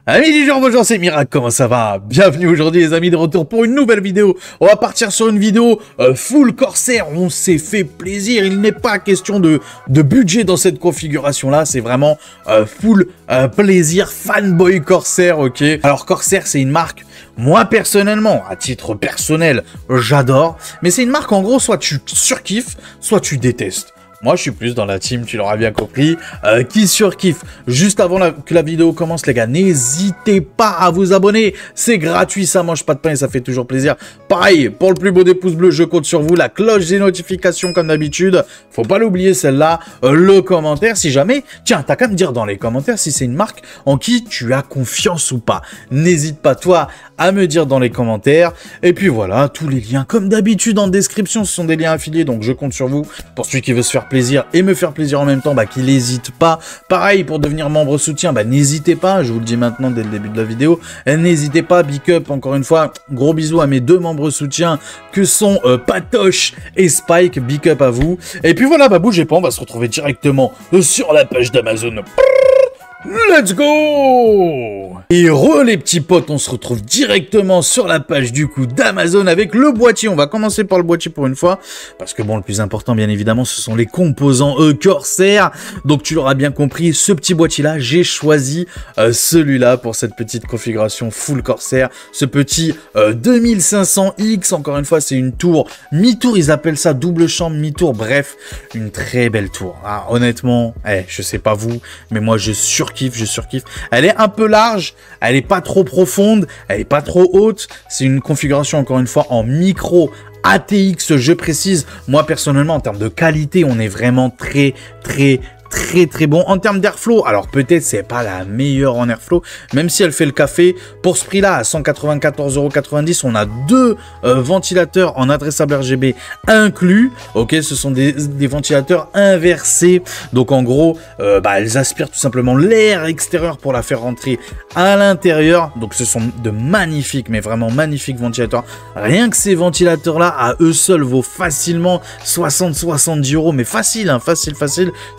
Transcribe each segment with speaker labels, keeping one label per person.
Speaker 1: Amis du jour, bonjour, c'est Miracle, comment ça va? Bienvenue aujourd'hui les amis, de retour pour une nouvelle vidéo. On va partir sur une vidéo full Corsair, on s'est fait plaisir. Il n'est pas question de budget dans cette configuration là, c'est vraiment full plaisir, fanboy Corsair, ok. Alors Corsair c'est une marque, moi personnellement, à titre personnel, j'adore. Mais c'est une marque en gros, soit tu surkiffes, soit tu détestes. Moi, je suis plus dans la team, tu l'auras bien compris, qui surkiffe. Juste avant que la vidéo commence, les gars, n'hésitez pas à vous abonner. C'est gratuit, ça mange pas de pain et ça fait toujours plaisir. Pareil, pour le plus beau des pouces bleus, je compte sur vous. La cloche des notifications, comme d'habitude. Faut pas l'oublier, celle-là. Le commentaire, si jamais... Tiens, t'as qu'à me dire dans les commentaires si c'est une marque en qui tu as confiance ou pas. N'hésite pas, toi, à me dire dans les commentaires. Et puis voilà, tous les liens, comme d'habitude, en description, ce sont des liens affiliés. Donc, je compte sur vous. Pour celui qui veut se faire plaisir et me faire plaisir en même temps, qu'il n'hésite pas. Pareil, pour devenir membre soutien, n'hésitez pas, je vous le dis maintenant dès le début de la vidéo, n'hésitez pas, big up, encore une fois, gros bisous à mes deux membres soutiens que sont Patoche et Spike, big up à vous. Et puis voilà, bougez pas, on va se retrouver directement sur la page d'Amazon. Let's go! Et les petits potes, on se retrouve directement sur la page du coup d'Amazon avec le boîtier. On va commencer par le boîtier pour une fois, parce que bon, le plus important bien évidemment, ce sont les composants Corsair. Donc tu l'auras bien compris, ce petit boîtier là, j'ai choisi celui-là pour cette petite configuration full Corsair. Ce petit 2500X, encore une fois, c'est une tour mi-tour, ils appellent ça double chambre mi-tour. Bref, une très belle tour. Ah, honnêtement, je sais pas vous, mais moi je surkiffe. Elle est un peu large, elle est pas trop profonde, elle est pas trop haute. C'est une configuration encore une fois en micro ATX, je précise. Moi personnellement en termes de qualité, on est vraiment très bon en termes d'airflow. Alors peut-être c'est pas la meilleure en airflow, même si elle fait le café. Pour ce prix là, à 194,90 €, on a deux ventilateurs en adressable RGB inclus. Ok, ce sont des ventilateurs inversés, donc en gros elles aspirent tout simplement l'air extérieur pour la faire rentrer à l'intérieur. Donc ce sont de magnifiques, mais vraiment magnifiques ventilateurs. Rien que ces ventilateurs là à eux seuls vaut facilement 60-70 €, mais facile, hein, facile,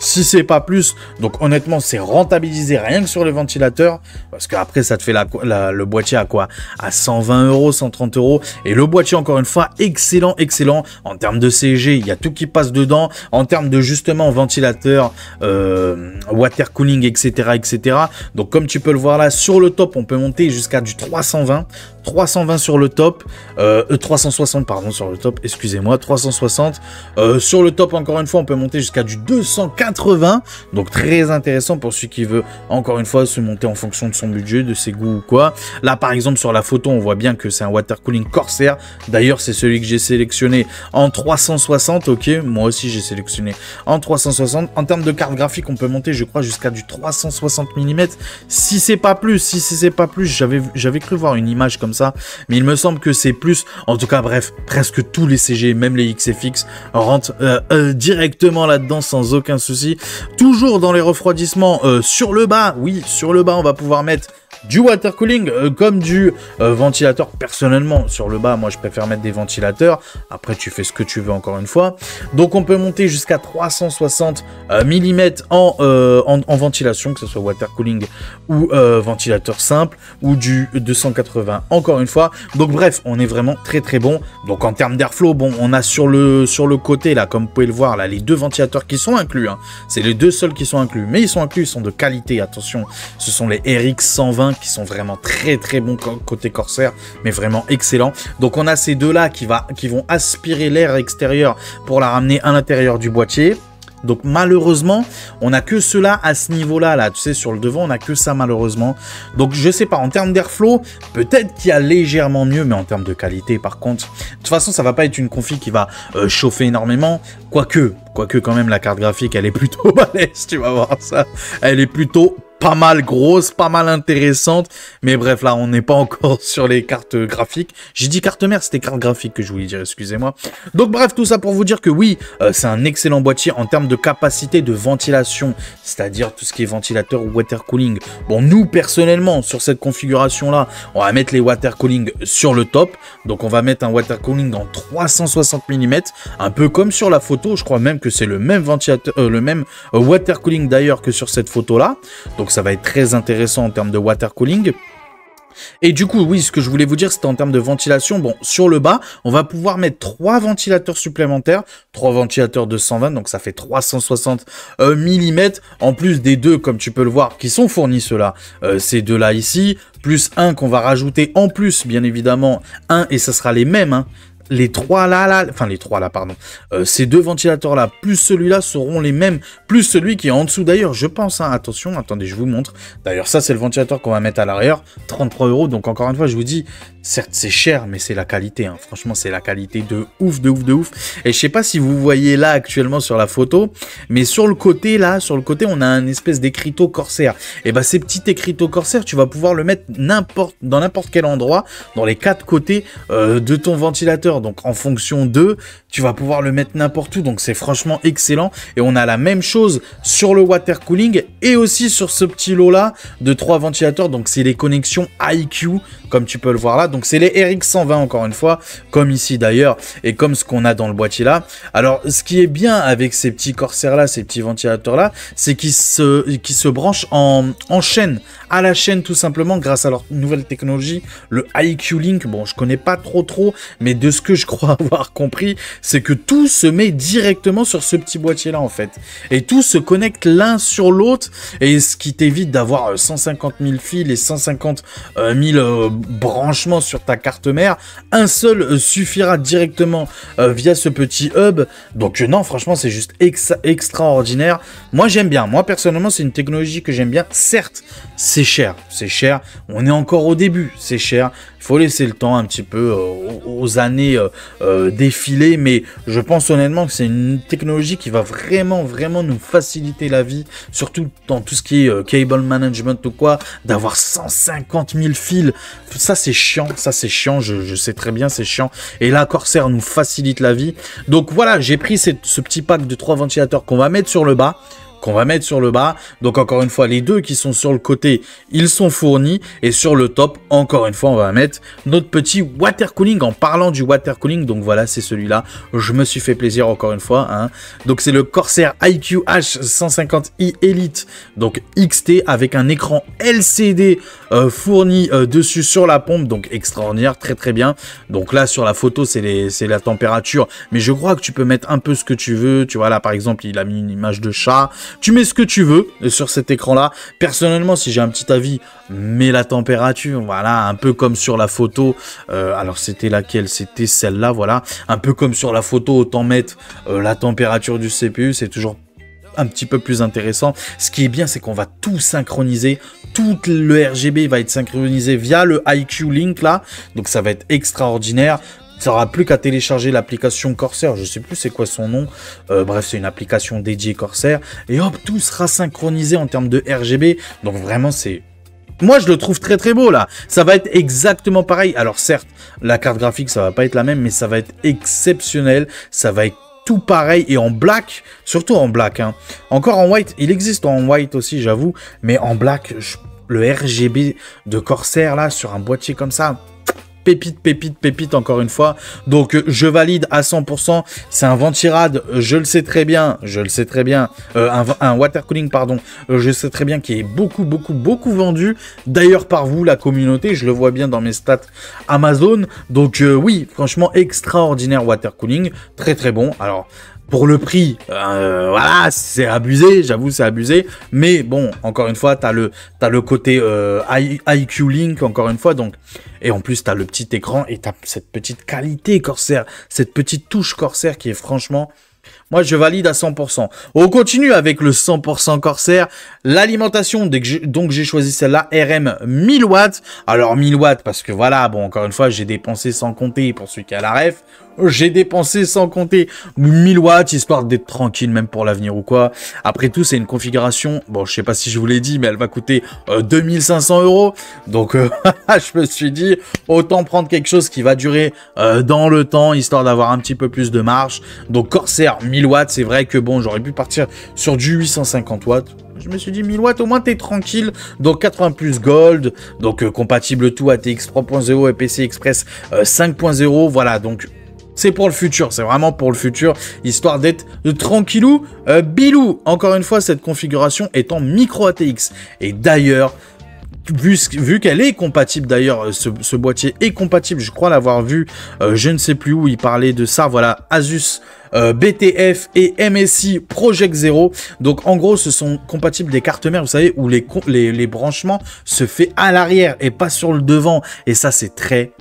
Speaker 1: si c'est pas plus. Donc honnêtement c'est rentabilisé rien que sur les ventilateurs, parce qu'après ça te fait le boîtier à quoi, à 120 €, 130 €. Et le boîtier encore une fois excellent en termes de CG, il y a tout qui passe dedans. En termes de justement ventilateur, water cooling, etc. Donc comme tu peux le voir là, sur le top on peut monter jusqu'à du 320 sur le top, 360 pardon sur le top, excusez-moi, 360 sur le top. Encore une fois on peut monter jusqu'à du 280, donc très intéressant pour celui qui veut encore une fois se monter en fonction de son budget, de ses goûts ou quoi. Là par exemple sur la photo on voit bien que c'est un water cooling Corsair, d'ailleurs c'est celui que j'ai sélectionné en 360, ok, moi aussi j'ai sélectionné en 360. En termes de carte graphique on peut monter je crois jusqu'à du 360 mm, si c'est pas plus, j'avais cru voir une image comme ça, mais il me semble que c'est plus. En tout cas bref, presque tous les CG, même les XFX rentrent directement là-dedans sans aucun souci. Toujours dans les refroidissements, sur le bas, oui, sur le bas on va pouvoir mettre du water cooling comme du ventilateur. Personnellement sur le bas moi je préfère mettre des ventilateurs, après tu fais ce que tu veux encore une fois. Donc on peut monter jusqu'à 360 mm en ventilation, que ce soit water cooling ou ventilateur simple, ou du 280 encore une fois. Donc bref, on est vraiment très bon. Donc en termes d'airflow, bon, on a sur le côté là, comme vous pouvez le voir là, les deux ventilateurs qui sont inclus, hein. C'est les deux seuls qui sont inclus, mais ils sont inclus, ils sont de qualité, attention, ce sont les RX 120 qui sont vraiment très bons côté Corsair, mais vraiment excellent. Donc on a ces deux là qui vont aspirer l'air extérieur pour la ramener à l'intérieur du boîtier. Donc malheureusement on a que cela à ce niveau là, tu sais, sur le devant on a que ça malheureusement. Donc je sais pas, en termes d'airflow peut-être qu'il y a légèrement mieux, mais en termes de qualité par contre, de toute façon ça va pas être une config qui va chauffer énormément, quoique quand même la carte graphique elle est plutôt balèze, tu vas voir ça, elle est plutôt pas mal grosse, pas mal intéressante, mais bref, là, on n'est pas encore sur les cartes graphiques. J'ai dit carte mère, c'était carte graphique que je voulais dire, excusez-moi. Donc bref, tout ça pour vous dire que oui, c'est un excellent boîtier en termes de capacité de ventilation, c'est-à-dire tout ce qui est ventilateur ou water cooling. Bon, nous, personnellement, sur cette configuration-là, on va mettre les water cooling sur le top, donc on va mettre un water cooling en 360 mm, un peu comme sur la photo, je crois même que c'est le même ventilateur, le même water cooling d'ailleurs que sur cette photo-là. Donc donc ça va être très intéressant en termes de water cooling. Et du coup, oui, ce que je voulais vous dire, c'était en termes de ventilation. Bon, sur le bas, on va pouvoir mettre 3 ventilateurs supplémentaires, 3 ventilateurs de 120, donc ça fait 360 mm, en plus des deux, comme tu peux le voir, qui sont fournis ceux-là, ces deux-là ici, plus un qu'on va rajouter en plus, bien évidemment, un, et ça sera les mêmes, hein. Les trois là, enfin les trois là, pardon, ces deux ventilateurs là, plus celui-là seront les mêmes, plus celui qui est en dessous d'ailleurs, je pense, hein. Attention, attendez, je vous montre. D'ailleurs, ça c'est le ventilateur qu'on va mettre à l'arrière, 33 €, donc encore une fois, je vous dis, certes c'est cher, mais c'est la qualité, hein. Franchement, c'est la qualité de ouf, de ouf, de ouf. Et je sais pas si vous voyez là actuellement sur la photo, mais sur le côté là, sur le côté, on a un espèce d'écriteau Corsair. Et bah ces petits écriteaux Corsair, tu vas pouvoir le mettre dans n'importe quel endroit, dans les 4 côtés de ton ventilateur. Donc en fonction d'eux, tu vas pouvoir le mettre n'importe où. Donc c'est franchement excellent. Et on a la même chose sur le water cooling et aussi sur ce petit lot là de 3 ventilateurs. Donc c'est les connexions IQ, comme tu peux le voir là. Donc c'est les RX120 encore une fois, comme ici d'ailleurs, et comme ce qu'on a dans le boîtier là. Alors ce qui est bien avec ces petits Corsair là, ces petits ventilateurs là, c'est qu'ils se branchent en chaîne, à la chaîne tout simplement, grâce à leur nouvelle technologie, le IQ Link. Bon, je connais pas trop, mais de ce que je crois avoir compris, c'est que tout se met directement sur ce petit boîtier là en fait, et tout se connecte l'un sur l'autre, et ce qui t'évite d'avoir 150 000 fils et 150 000 branchements sur ta carte mère. Un seul suffira directement via ce petit hub. Donc non, franchement c'est juste extraordinaire. Moi j'aime bien, moi personnellement c'est une technologie que j'aime bien. Certes c'est cher, on est encore au début, c'est cher, il faut laisser le temps un petit peu aux années défiler, mais je pense honnêtement que c'est une technologie qui va vraiment nous faciliter la vie, surtout dans tout ce qui est cable management ou quoi, d'avoir 150 000 fils, ça c'est chiant, je sais très bien, c'est chiant, et là Corsair nous facilite la vie. Donc voilà, j'ai pris ce petit pack de 3 ventilateurs qu'on va mettre sur le bas, donc encore une fois, les deux qui sont sur le côté, ils sont fournis, et sur le top, encore une fois, on va mettre notre petit water cooling. En parlant du water cooling, donc voilà, c'est celui-là, je me suis fait plaisir encore une fois, hein. Donc c'est le Corsair IQ H150i Elite, donc XT, avec un écran LCD fourni dessus sur la pompe, donc extraordinaire, très bien. Donc là, sur la photo, c'est la température, mais je crois que tu peux mettre un peu ce que tu veux, tu vois, là, par exemple, il a mis une image de chat. Tu mets ce que tu veux sur cet écran-là. Personnellement, si j'ai un petit avis, mets la température, voilà, un peu comme sur la photo. Alors, c'était laquelle? C'était celle-là, voilà. Un peu comme sur la photo, autant mettre la température du CPU, c'est toujours un petit peu plus intéressant. Ce qui est bien, c'est qu'on va tout synchroniser. Tout le RGB va être synchronisé via le IQ Link, là. Donc, ça va être extraordinaire. Ça n'aura plus qu'à télécharger l'application Corsair, je sais plus c'est quoi son nom, bref c'est une application dédiée Corsair, et hop, tout sera synchronisé en termes de RGB, donc vraiment c'est... Moi je le trouve très beau là, ça va être exactement pareil, alors certes, la carte graphique ça va pas être la même, mais ça va être exceptionnel, ça va être tout pareil, et en black, surtout en black, hein. Encore en white, il existe en white aussi j'avoue, mais en black, le RGB de Corsair là, sur un boîtier comme ça... Pépite encore une fois. Donc je valide à 100%. C'est un ventirad, je le sais très bien. Un water cooling, pardon. Je sais très bien qu'il est beaucoup vendu. D'ailleurs par vous, la communauté, je le vois bien dans mes stats Amazon. Donc oui, franchement extraordinaire water cooling, très bon. Alors pour le prix, voilà, c'est abusé, j'avoue, c'est abusé. Mais bon, encore une fois, t'as le côté IQ Link, encore une fois, donc. Et en plus, t'as le petit écran et t'as cette petite qualité Corsair, cette petite touche Corsair qui est franchement... Moi, je valide à 100%. On continue avec le 100% Corsair. L'alimentation, donc j'ai choisi celle-là, RM 1000 watts. Alors 1000 watts parce que voilà, bon, encore une fois, j'ai dépensé sans compter pour celui qui a la ref. J'ai dépensé sans compter 1000 watts, histoire d'être tranquille, même pour l'avenir ou quoi. Après tout, c'est une configuration, bon, je sais pas si je vous l'ai dit, mais elle va coûter 2500 €. Donc, je me suis dit, autant prendre quelque chose qui va durer dans le temps, histoire d'avoir un petit peu plus de marge. Donc, Corsair 1000 watts, c'est vrai que bon, j'aurais pu partir sur du 850 watts. Je me suis dit 1000 watts, au moins t'es tranquille. Donc 80 plus Gold, donc compatible tout ATX 3.0 et PCI Express 5.0. Voilà, donc c'est pour le futur, c'est vraiment pour le futur, histoire d'être tranquillou, bilou. Encore une fois, cette configuration est en micro ATX. Et d'ailleurs, vu qu'elle est compatible, d'ailleurs, ce boîtier est compatible, je crois l'avoir vu, je ne sais plus où, il parlait de ça, voilà, Asus BTF et MSI Project Zero. Donc en gros, ce sont compatibles des cartes mères, vous savez, où les branchements se fait à l'arrière et pas sur le devant. Et ça, c'est très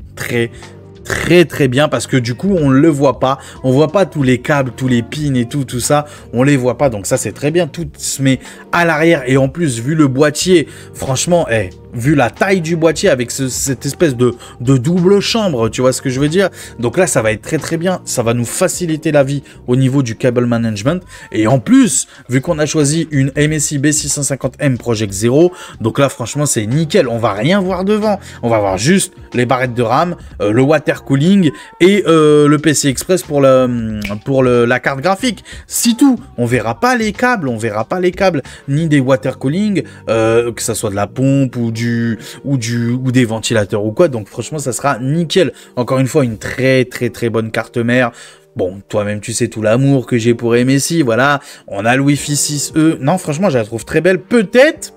Speaker 1: bien, parce que du coup on le voit pas, on voit pas tous les câbles, tous les pins et tout ça, on les voit pas. Donc ça, c'est très bien, tout se met à l'arrière. Et en plus, vu le boîtier, franchement, vu la taille du boîtier avec cette espèce de double chambre, tu vois ce que je veux dire. Donc là, ça va être très bien, ça va nous faciliter la vie au niveau du cable management. Et en plus, vu qu'on a choisi une MSI B650M Project Zero, donc là franchement c'est nickel, on va rien voir devant, on va voir juste les barrettes de RAM, le water cooling et le PC Express pour la carte graphique. C'est tout, on verra pas les câbles, ni des water cooling, que ça soit de la pompe ou des ventilateurs ou quoi. Donc franchement, ça sera nickel. Encore une fois, une très bonne carte mère. Bon, toi-même, tu sais tout l'amour que j'ai pour MSI, voilà. On a le Wi-Fi 6E. Non, franchement, je la trouve très belle. Peut-être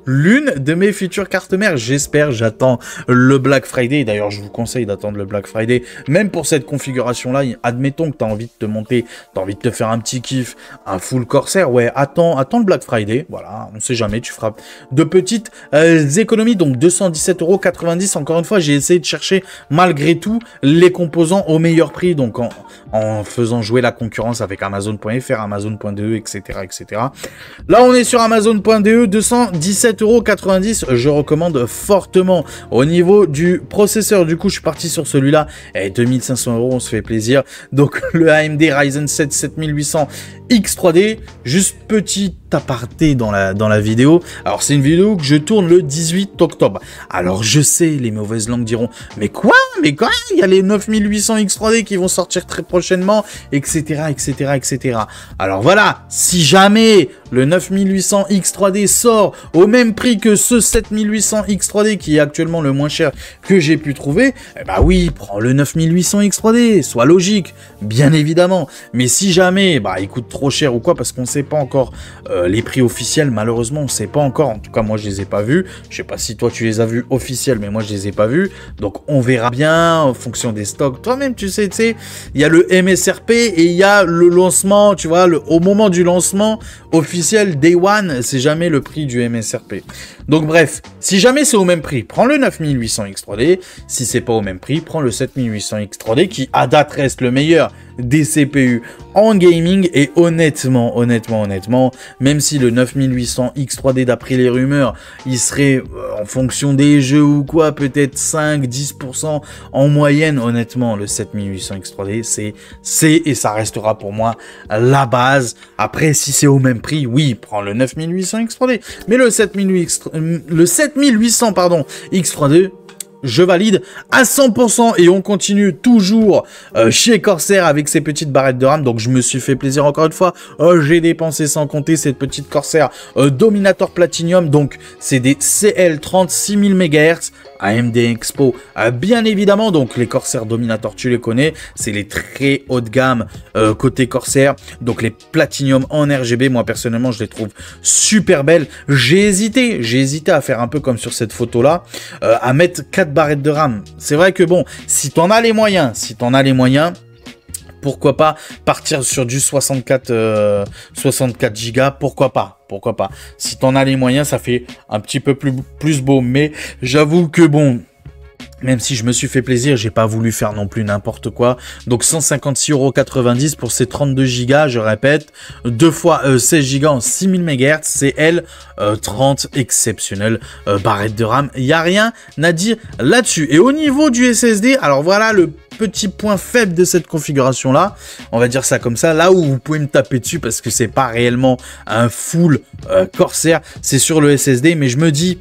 Speaker 1: l'une de mes futures cartes mères. J'espère, j'attends le Black Friday. D'ailleurs, je vous conseille d'attendre le Black Friday. Même pour cette configuration-là, admettons que tu as envie de te monter, tu as envie de te faire un petit kiff, un full Corsair. Ouais, attends le Black Friday. Voilà, on sait jamais, tu feras de petites économies. Donc, 217,90 €. Encore une fois, j'ai essayé de chercher, malgré tout, les composants au meilleur prix. Donc, en faisant jouer la concurrence avec Amazon.fr, Amazon.de, etc. Là, on est sur Amazon.de, 217,90 €. Je recommande fortement. Au niveau du processeur, du coup, je suis parti sur celui-là. Et 2500 €, on se fait plaisir. Donc, le AMD Ryzen 7 7800 X3D. Juste petit aparté dans la vidéo. Alors, c'est une vidéo que je tourne le 18 octobre. Alors, je sais, les mauvaises langues diront, mais quoi? Il y a les 9800 X3D qui vont sortir très prochainement, etc. Alors voilà, si jamais le 9800 X3D sort au même prix que ce 7800 X3D qui est actuellement le moins cher que j'ai pu trouver, eh bah oui, prends le 9800 X3D, sois logique, bien évidemment. Mais si jamais, il coûte trop cher ou quoi, parce qu'on ne sait pas encore les prix officiels, malheureusement, on ne sait pas encore. En tout cas, moi, je les ai pas vus. Je sais pas si toi, tu les as vus officiels, mais moi, je les ai pas vus. Donc, on verra bien en fonction des stocks. Toi-même, tu sais, il y a le MSRP et il y a le lancement, tu vois, au moment du lancement officiel, Day One, c'est jamais le prix du MSRP. Donc, bref, si jamais c'est au même prix, prends le 9800 X3D. Si c'est pas au même prix, prends le 7800 X3D qui, à date, reste le meilleur des CPU en gaming. Et honnêtement, même si le 9800 X3D, d'après les rumeurs, il serait en fonction des jeux ou quoi, peut-être 5-10% en moyenne, honnêtement, le 7800 X3D, c'est et ça restera pour moi la base. Après, si c'est au même prix, oui, prends le 9800 X3D. Mais le 7800 X3D, je valide à 100%. Et on continue toujours chez Corsair avec ces petites barrettes de RAM. Donc je me suis fait plaisir encore une fois. J'ai dépensé sans compter cette petite Corsair Dominator Platinum. Donc c'est des CL30 6000 MHz. AMD Expo, bien évidemment. Donc les Corsair Dominator, tu les connais, c'est les très haut de gamme côté Corsair. Donc les Platinum en RGB, moi personnellement je les trouve super belles. J'ai hésité à faire un peu comme sur cette photo là, à mettre 4 barrettes de RAM. C'est vrai que bon, si t'en as les moyens, pourquoi pas partir sur du 64 Go, pourquoi pas. Si t'en as les moyens, ça fait un petit peu plus beau. Mais j'avoue que bon, même si je me suis fait plaisir, j'ai pas voulu faire non plus n'importe quoi. Donc 156,90 € pour ces 32 Go, je répète. 2 fois 16 Go en 6000 MHz, CL 30, exceptionnel. Barrette de RAM, il n'y a rien à dire là-dessus. Et au niveau du SSD, alors voilà le petit point faible de cette configuration là, on va dire ça comme ça, là où vous pouvez me taper dessus parce que c'est pas réellement un full Corsair, c'est sur le SSD. Mais je me dis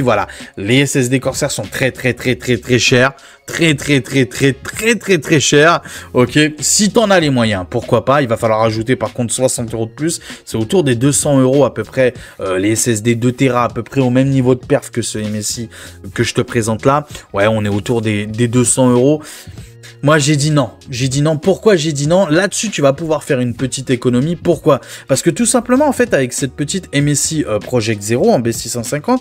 Speaker 1: voilà, les SSD Corsair sont très chers, très chers. Ok, si t'en as les moyens, pourquoi pas. Il va falloir ajouter par contre 60 € de plus, c'est autour des 200 € à peu près. Les SSD 2 Tera à peu près au même niveau de perf que ce MSI que je te présente là. Ouais, on est autour des 200 €. Moi, j'ai dit non. J'ai dit non. Pourquoi j'ai dit non? Là-dessus, tu vas pouvoir faire une petite économie. Pourquoi? Parce que tout simplement, en fait, avec cette petite MSI Project Zero en B650,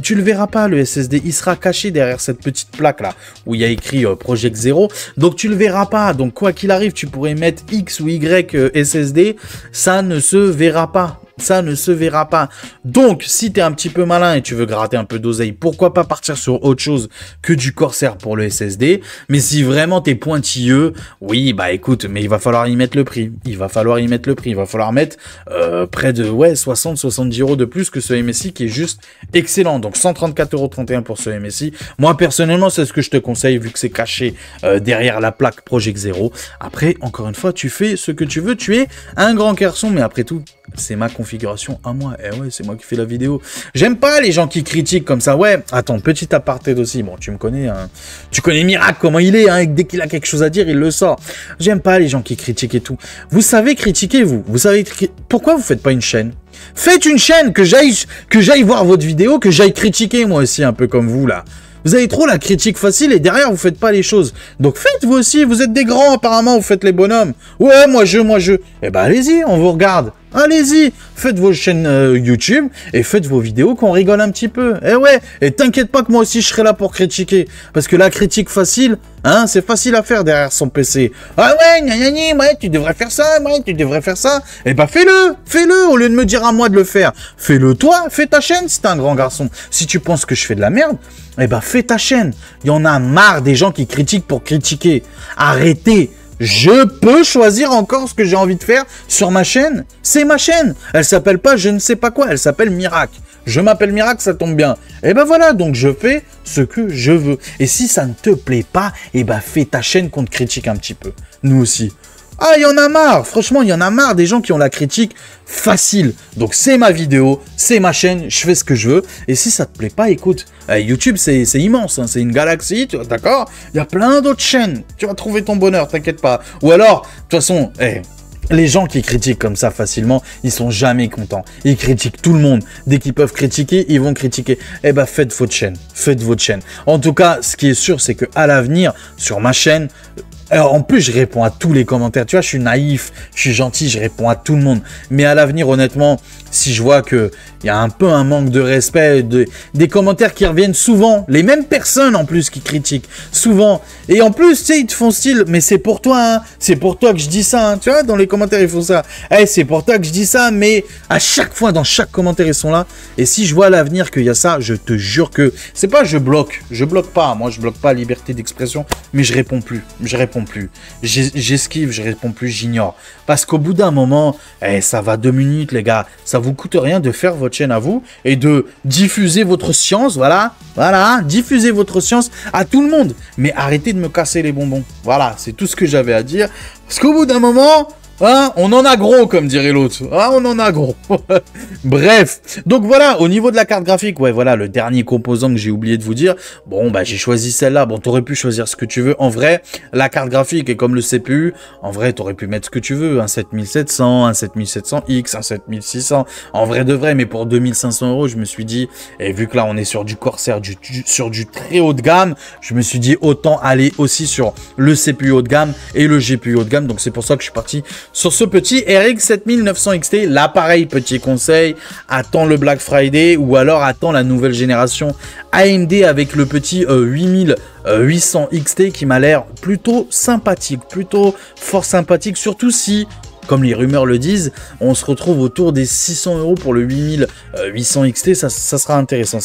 Speaker 1: tu le verras pas, le SSD. Il sera caché derrière cette petite plaque-là, où il y a écrit Project Zero. Donc, tu le verras pas. Donc, quoi qu'il arrive, tu pourrais mettre X ou Y SSD. Ça ne se verra pas. Ça ne se verra pas. Donc, si tu es un petit peu malin et tu veux gratter un peu d'oseille, pourquoi pas partir sur autre chose que du Corsair pour le SSD. Mais si vraiment tu es pointilleux, oui, bah écoute, mais il va falloir y mettre le prix. Il va falloir y mettre le prix. Il va falloir mettre près de 60-70 euros de plus que ce MSI qui est juste excellent. Donc, 134,31 € pour ce MSI. Moi, personnellement, c'est ce que je te conseille vu que c'est caché derrière la plaque Project Zero. Après, encore une fois, tu fais ce que tu veux. Tu es un grand garçon, mais après tout, c'est ma configuration à moi. Eh ouais, c'est moi qui fais la vidéo. J'aime pas les gens qui critiquent comme ça. Ouais, attends, petit aparté aussi. Bon, tu me connais, hein. Tu connais Miracle, comment il est, hein. Dès qu'il a quelque chose à dire, il le sort. J'aime pas les gens qui critiquent et tout. Vous savez critiquer, vous. Vous savez... Pourquoi vous faites pas une chaîne? Faites une chaîne, que j'aille voir votre vidéo, que j'aille critiquer moi aussi, un peu comme vous, là. Vous avez trop la critique facile et derrière, vous faites pas les choses. Donc faites vous aussi, vous êtes des grands apparemment, vous faites les bonhommes. Ouais, moi je. Eh ben allez-y, on vous regarde. Allez-y, faites vos chaînes YouTube et faites vos vidéos qu'on rigole un petit peu. Eh ouais, et t'inquiète pas que moi aussi je serai là pour critiquer. Parce que la critique facile, hein, c'est facile à faire derrière son PC. Ah ouais, gna gna gna, ouais, tu devrais faire ça, ouais, tu devrais faire ça. Eh ben fais-le, au lieu de me dire à moi de le faire. Fais-le toi, fais ta chaîne si t'es un grand garçon. Si tu penses que je fais de la merde, eh ben fais ta chaîne. Il y en a marre des gens qui critiquent pour critiquer. Arrêtez. Je peux choisir encore ce que j'ai envie de faire sur ma chaîne. C'est ma chaîne. Elle s'appelle pas je ne sais pas quoi, elle s'appelle Miracle. Je m'appelle Miracle, ça tombe bien. Et ben voilà, donc je fais ce que je veux. Et si ça ne te plaît pas, et ben fais ta chaîne qu'on te critique un petit peu. Nous aussi. Ah, il y en a marre. Franchement, il y en a marre des gens qui ont la critique facile. Donc, c'est ma vidéo, c'est ma chaîne, je fais ce que je veux. Et si ça te plaît pas, écoute, YouTube, c'est immense, hein, c'est une galaxie, d'accord? Il y a plein d'autres chaînes. Tu vas trouver ton bonheur, t'inquiète pas. Ou alors, de toute façon, les gens qui critiquent comme ça facilement, ils sont jamais contents. Ils critiquent tout le monde. Dès qu'ils peuvent critiquer, ils vont critiquer. Eh ben, faites votre chaîne. Faites votre chaîne. En tout cas, ce qui est sûr, c'est que à l'avenir, sur ma chaîne, alors, en plus, je réponds à tous les commentaires. Tu vois, je suis naïf, je suis gentil, je réponds à tout le monde. Mais à l'avenir, honnêtement, si je vois qu'il y a un peu un manque de respect, des commentaires qui reviennent souvent, les mêmes personnes en plus qui critiquent, souvent. Et en plus, tu sais, ils te font style, mais c'est pour toi, hein, c'est pour toi que je dis ça. Hein. Tu vois, dans les commentaires, ils font ça. Eh, c'est pour toi que je dis ça, mais à chaque fois, dans chaque commentaire, ils sont là. Et si je vois à l'avenir qu'il y a ça, je te jure que... C'est pas je bloque pas. Moi, je bloque pas la liberté d'expression, mais je réponds plus. J'esquive, je réponds plus, j'ignore. Parce qu'au bout d'un moment, ça va 2 minutes, les gars. Ça vous coûte rien de faire votre chaîne à vous et de diffuser votre science, voilà, diffuser votre science à tout le monde. Mais arrêtez de me casser les bonbons. Voilà, c'est tout ce que j'avais à dire. Parce qu'au bout d'un moment... Hein, on en a gros, comme dirait l'autre. Ah, on en a gros. Bref. Donc voilà, au niveau de la carte graphique, ouais, voilà, le dernier composant que j'ai oublié de vous dire. Bon, bah, j'ai choisi celle-là. Bon, t'aurais pu choisir ce que tu veux. En vrai, la carte graphique est comme le CPU. En vrai, t'aurais pu mettre ce que tu veux. Un 7700, un 7700X, un 7600. En vrai de vrai, mais pour 2500 €, je me suis dit, et vu que là, on est sur du Corsair, sur du très haut de gamme, je me suis dit, autant aller aussi sur le CPU haut de gamme et le GPU haut de gamme. Donc, c'est pour ça que je suis parti sur ce petit RX 7900 XT. Là, pareil, petit conseil, attends le Black Friday ou alors attends la nouvelle génération AMD avec le petit 8800 XT qui m'a l'air plutôt sympathique, plutôt fort sympathique, surtout si... Comme les rumeurs le disent, on se retrouve autour des 600 € pour le 8800 XT, ça sera intéressant,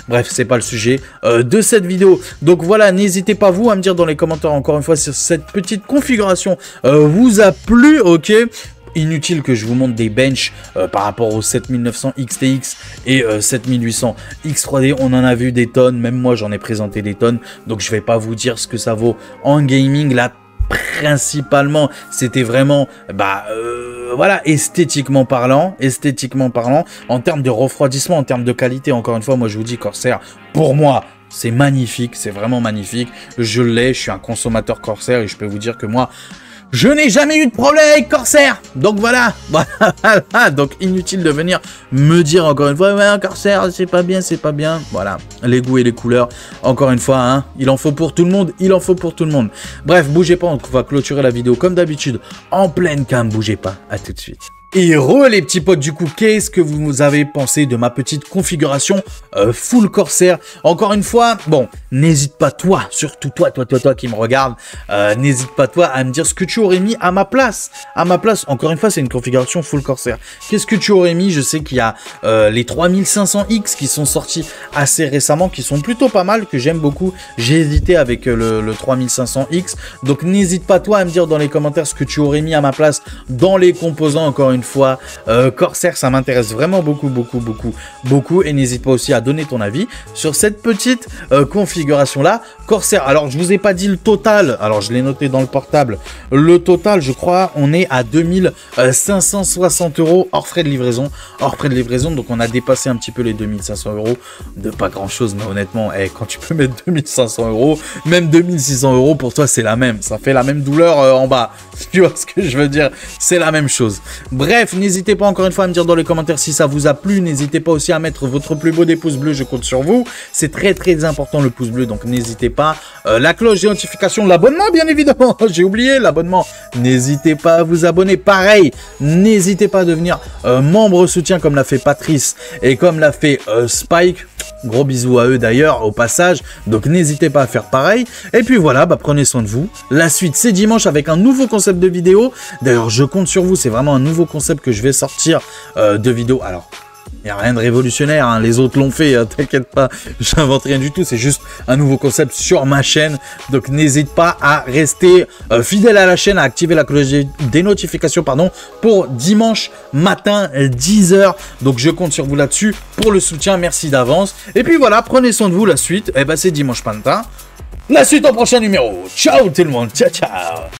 Speaker 1: Bref, c'est pas le sujet de cette vidéo. Donc voilà, n'hésitez pas vous à me dire dans les commentaires encore une fois si cette petite configuration vous a plu, ok? Inutile que je vous montre des benches par rapport au 7900 XTX et 7800 X3D, on en a vu des tonnes, même moi j'en ai présenté des tonnes, donc je vais pas vous dire ce que ça vaut en gaming là. Principalement, c'était vraiment, voilà, esthétiquement parlant, en termes de refroidissement, en termes de qualité, encore une fois, moi je vous dis Corsair, pour moi, c'est magnifique, c'est vraiment magnifique, je l'ai, je suis un consommateur Corsair et je peux vous dire que moi, Je n'ai jamais eu de problème avec Corsair. Donc voilà. Voilà. Donc inutile de venir me dire encore une fois, ouais, Corsair, c'est pas bien, c'est pas bien. Voilà. Les goûts et les couleurs. Encore une fois, hein, il en faut pour tout le monde. Il en faut pour tout le monde. Bref, bougez pas. On va clôturer la vidéo comme d'habitude en pleine cam. Bougez pas. À tout de suite. Et les petits potes, du coup, qu'est-ce que vous avez pensé de ma petite configuration full Corsair? Encore une fois, bon, n'hésite pas toi, surtout toi qui me regarde, n'hésite pas toi à me dire ce que tu aurais mis à ma place. À ma place, encore une fois, c'est une configuration full Corsair. Qu'est-ce que tu aurais mis? Je sais qu'il y a les 3500X qui sont sortis assez récemment, qui sont plutôt pas mal, que j'aime beaucoup. J'ai hésité avec le 3500X, donc n'hésite pas toi à me dire dans les commentaires ce que tu aurais mis à ma place dans les composants, encore une fois. Corsair, ça m'intéresse vraiment beaucoup, et n'hésite pas aussi à donner ton avis sur cette petite configuration là. Corsair, alors je vous ai pas dit le total, alors je l'ai noté dans le portable, le total je crois on est à 2560 € hors frais de livraison, donc on a dépassé un petit peu les 2500 € de pas grand chose, mais honnêtement, quand tu peux mettre 2500 €, même 2600 € pour toi c'est la même, ça fait la même douleur en bas, tu vois ce que je veux dire, c'est la même chose. Bref, n'hésitez pas encore une fois à me dire dans les commentaires si ça vous a plu. N'hésitez pas aussi à mettre votre plus beau des pouces bleus, je compte sur vous. C'est très important le pouce bleu, donc n'hésitez pas. La cloche de notification, l'abonnement bien évidemment. J'ai oublié l'abonnement. N'hésitez pas à vous abonner. Pareil, n'hésitez pas à devenir membre soutien comme l'a fait Patrice et comme l'a fait Spike. Gros bisous à eux d'ailleurs au passage, donc n'hésitez pas à faire pareil. Et puis voilà, prenez soin de vous. La suite c'est dimanche avec un nouveau concept de vidéo. D'ailleurs je compte sur vous, c'est vraiment un nouveau concept que je vais sortir de vidéo. Alors il n'y a rien de révolutionnaire, hein. Les autres l'ont fait, t'inquiète pas, j'invente rien du tout, c'est juste un nouveau concept sur ma chaîne, donc n'hésite pas à rester fidèle à la chaîne, à activer la cloche des notifications, pardon, pour dimanche matin 10 h, donc je compte sur vous là-dessus pour le soutien, merci d'avance, et puis voilà, prenez soin de vous, la suite, c'est dimanche matin, la suite au prochain numéro, ciao tout le monde, ciao ciao.